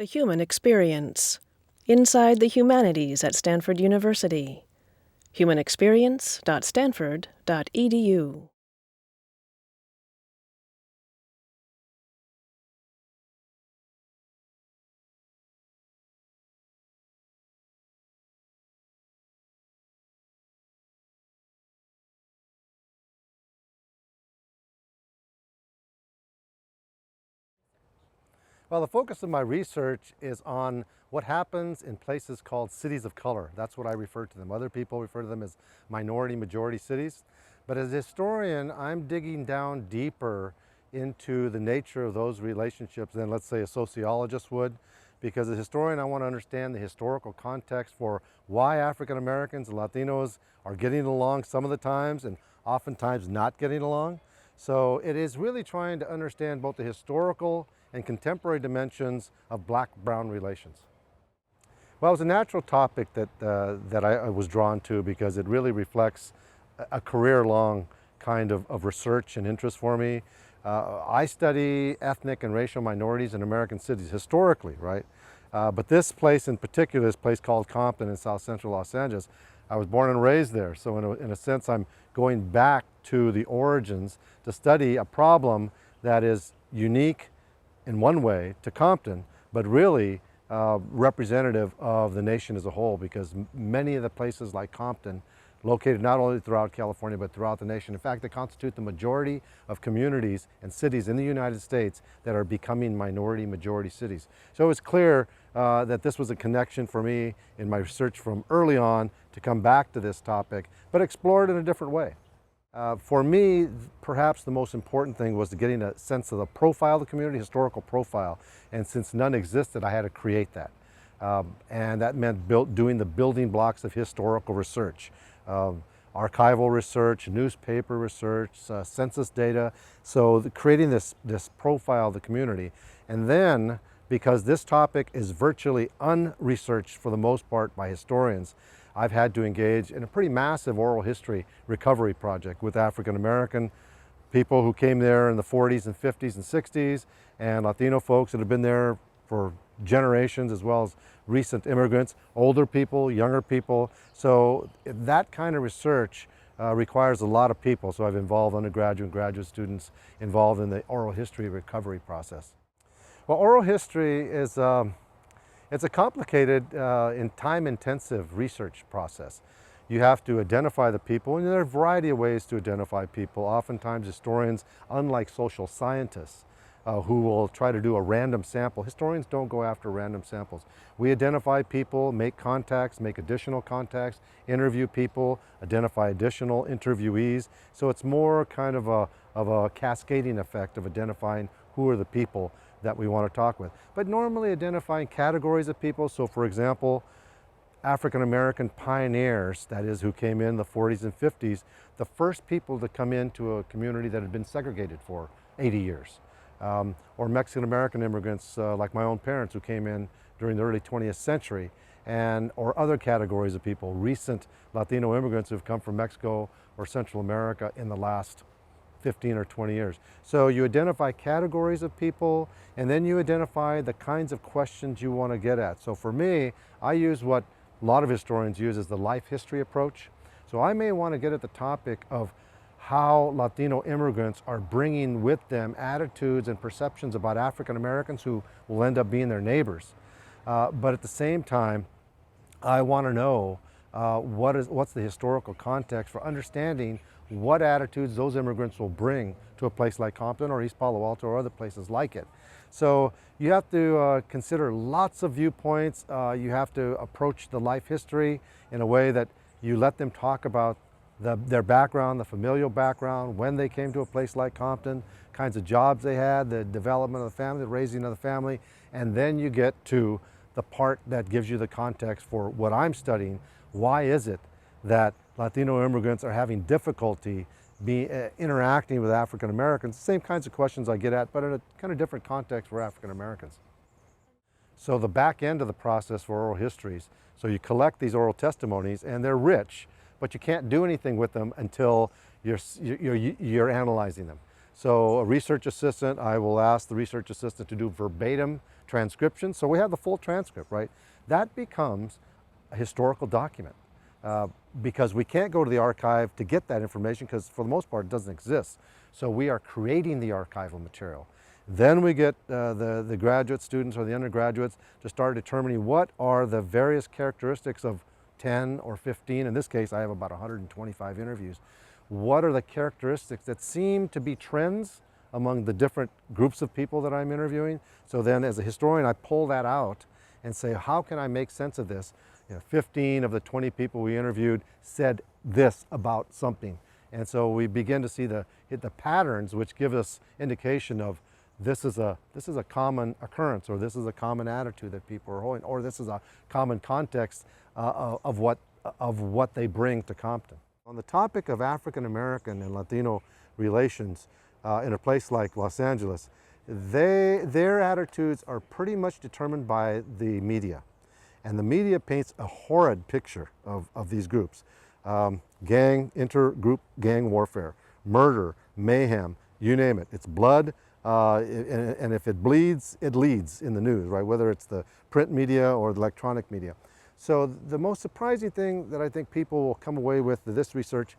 The Human Experience. Inside the Humanities at Stanford University. humanexperience.stanford.edu. Well, the focus of my research is on what happens in places called cities of color. That's what I refer to them. Other people refer to them as minority-majority cities. But as a historian, I'm digging down deeper into the nature of those relationships than, let's say, a sociologist would. Because as a historian, I want to understand the historical context for why African Americans and Latinos are getting along some of the times and oftentimes not getting along. So it is really trying to understand both the historical and contemporary dimensions of black-brown relations. Well, it was a natural topic that I was drawn to because it really reflects a career-long kind of research and interest for me. I study ethnic and racial minorities in American cities historically, right? But this place in particular, this place called Compton in South Central Los Angeles, I was born and raised there. So in a sense, I'm going back to the origins to study a problem that is unique in one way to Compton, but really representative of the nation as a whole, because many of the places like Compton, located not only throughout California, but throughout the nation. In fact, they constitute the majority of communities and cities in the United States that are becoming minority-majority cities. So it was clear that this was a connection for me in my research from early on to come back to this topic, but explore it in a different way. For me, perhaps the most important thing was getting a sense of the profile of the community, historical profile. And since none existed, I had to create that. And that meant doing the building blocks of historical research. Archival research, newspaper research, census data. So creating this profile of the community. And then, because this topic is virtually unresearched for the most part by historians, I've had to engage in a pretty massive oral history recovery project with African American people who came there in the 40s and 50s and 60s, and Latino folks that have been there for generations, as well as recent immigrants, older people, younger people. So that kind of research requires a lot of people. So I've involved undergraduate and graduate students involved in the oral history recovery process. Well, oral history is it's a complicated and time-intensive research process. You have to identify the people, and there are a variety of ways to identify people. Oftentimes historians, unlike social scientists, who will try to do a random sample, historians don't go after random samples. We identify people, make contacts, make additional contacts, interview people, identify additional interviewees. So it's more kind of a cascading effect of identifying who are the people that we want to talk with. But normally identifying categories of people. So for example, African American pioneers, that is, who came in the 40s and 50s, the first people to come into a community that had been segregated for 80 years. Or Mexican American immigrants like my own parents who came in during the early 20th century, or other categories of people, recent Latino immigrants who've come from Mexico or Central America in the last 15 or 20 years. So you identify categories of people, and then you identify the kinds of questions you want to get at. So for me, I use what a lot of historians use as the life history approach. So I may want to get at the topic of how Latino immigrants are bringing with them attitudes and perceptions about African Americans who will end up being their neighbors. But at the same time, I want to know what's the historical context for understanding what attitudes those immigrants will bring to a place like Compton or East Palo Alto or other places like it. So you have to consider lots of viewpoints. You have to approach the life history in a way that you let them talk about their background, the familial background, when they came to a place like Compton, kinds of jobs they had, the development of the family, the raising of the family, and then you get to the part that gives you the context for what I'm studying. Why is it that Latino immigrants are having difficulty interacting with African Americans? The same kinds of questions I get at, but in a kind of different context for African Americans. So the back end of the process for oral histories, so you collect these oral testimonies and they're rich, but you can't do anything with them until you're analyzing them. So a research assistant, I will ask the research assistant to do verbatim transcription, so we have the full transcript, right? That becomes a historical document because we can't go to the archive to get that information because for the most part it doesn't exist. So we are creating the archival material. Then we get the graduate students or the undergraduates to start determining what are the various characteristics of 10 or 15, in this case I have about 125 interviews. What are the characteristics that seem to be trends among the different groups of people that I'm interviewing? So then as a historian I pull that out and say, how can I make sense of this? 15 of the 20 people we interviewed said this about something. And so we begin to see the patterns which give us indication of this is a common occurrence, or this is a common attitude that people are holding, or this is a common context of what they bring to Compton. On the topic of African American and Latino relations in a place like Los Angeles, their attitudes are pretty much determined by the media. And the media paints a horrid picture of these groups. Intergroup gang warfare, murder, mayhem, you name it. It's blood, and if it bleeds, it leads in the news, right? Whether it's the print media or the electronic media. So the most surprising thing that I think people will come away with this research,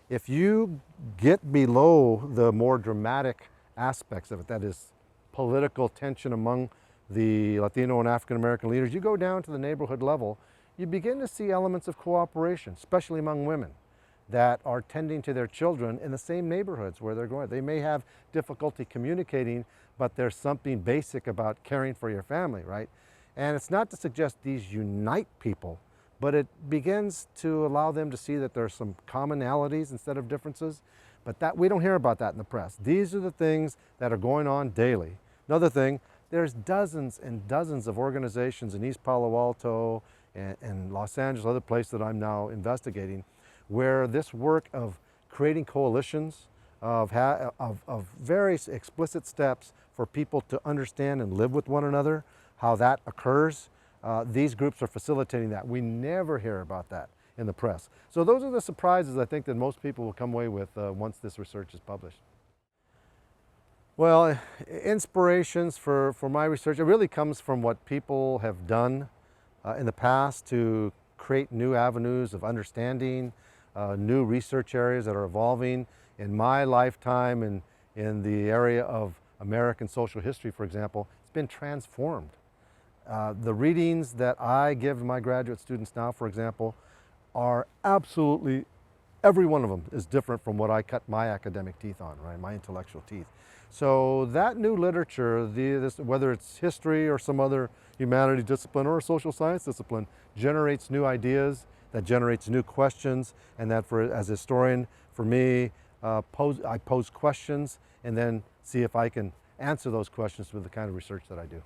if you get below the more dramatic aspects of it, that is political tension among the Latino and African American leaders, you go down to the neighborhood level, you begin to see elements of cooperation, especially among women that are tending to their children in the same neighborhoods where they're going. They may have difficulty communicating, but there's something basic about caring for your family, right? And it's not to suggest these unite people, but it begins to allow them to see that there's some commonalities instead of differences. But that we don't hear about that in the press. These are the things that are going on daily. Another thing, there's dozens and dozens of organizations in East Palo Alto and Los Angeles, other places that I'm now investigating, where this work of creating coalitions, of very explicit steps for people to understand and live with one another, how that occurs, these groups are facilitating that. We never hear about that in the press. So those are the surprises I think that most people will come away with once this research is published. Well, inspirations for my research, it really comes from what people have done in the past to create new avenues of understanding, new research areas that are evolving. In my lifetime in the area of American social history, for example, it's been transformed. The readings that I give my graduate students now, for example, are absolutely, every one of them is different from what I cut my academic teeth on, right, my intellectual teeth. So that new literature, whether it's history or some other humanities discipline or a social science discipline, generates new ideas, that generates new questions, and that as a historian, for me, I pose questions and then see if I can answer those questions with the kind of research that I do.